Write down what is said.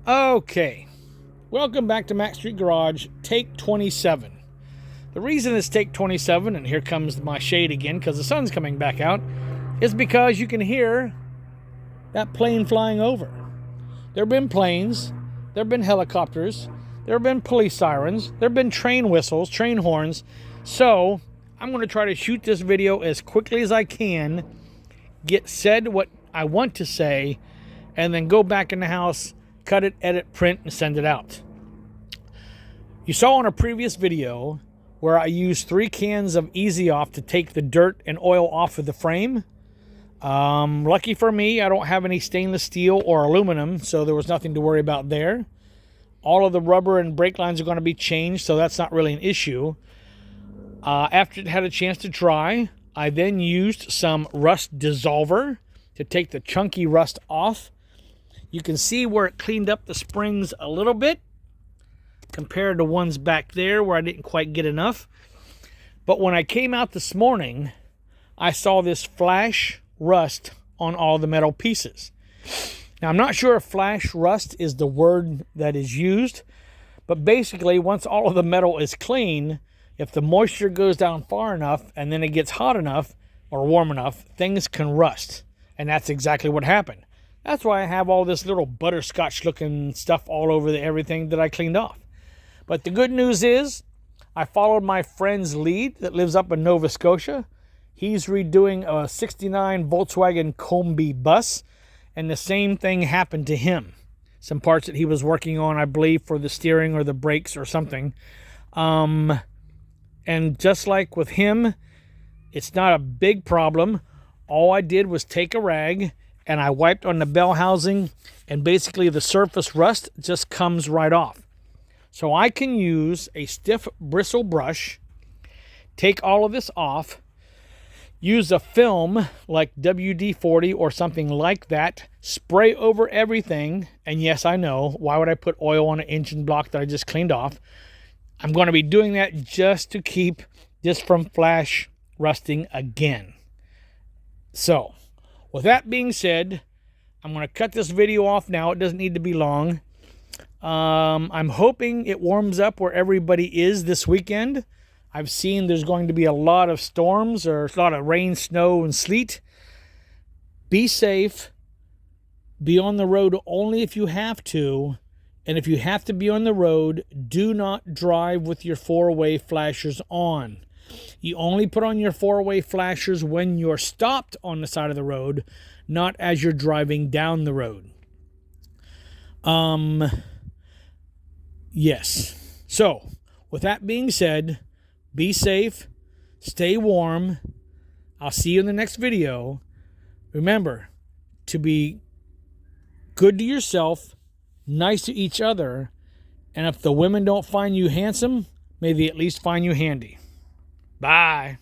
Okay, welcome back to Mac Street Garage, take 27. The reason it's take 27, and here comes my shade again because the sun's coming back out, is because you can hear that plane flying over. There have been planes, there have been helicopters, there have been police sirens, there have been train whistles, train horns. So I'm going to try to shoot this video as quickly as I can, get said what I want to say, and then go back in the house, cut it, edit, print, and send it out. You saw in a previous video where I used 3 cans of Easy Off to take the dirt and oil off of the frame. Lucky for me, I don't have any stainless steel or aluminum, so there was nothing to worry about there. All of the rubber and brake lines are going to be changed, so that's not really an issue. After it had a chance to dry, I then used some rust dissolver to take the chunky rust off. You can see where it cleaned up the springs a little bit compared to ones back there where I didn't quite get enough. But when I came out this morning, I saw this flash rust on all the metal pieces. Now, I'm not sure if flash rust is the word that is used, but basically, once all of the metal is clean, if the moisture goes down far enough and then it gets hot enough or warm enough, things can rust. And that's exactly what happened. That's why I have all this little butterscotch looking stuff all over everything that I cleaned off. But the good news is I followed my friend's lead that lives up in Nova Scotia. He's redoing a 69 Volkswagen Combi bus, and the same thing happened to him. Some parts that he was working on, I believe, for the steering or the brakes or something. And just like with him, it's not a big problem. All I did was take a rag and I wiped on the bell housing, and basically the surface rust just comes right off. So I can use a stiff bristle brush, take all of this off, use a film like WD-40 or something like that, spray over everything, and yes, I know, why would I put oil on an engine block that I just cleaned off? I'm going to be doing that just to keep this from flash rusting again. So, with that being said, I'm going to cut this video off now. It doesn't need to be long. I'm hoping it warms up where everybody is this weekend. I've seen there's going to be a lot of storms or a lot of rain, snow, and sleet. Be safe. Be on the road only if you have to. And if you have to be on the road, do not drive with your 4-way flashers on. You only put on your 4-way flashers when you're stopped on the side of the road, not as you're driving down the road. Yes. So, with that being said, be safe, stay warm. I'll see you in the next video. Remember to be good to yourself, nice to each other, and if the women don't find you handsome, may they at least find you handy. Bye.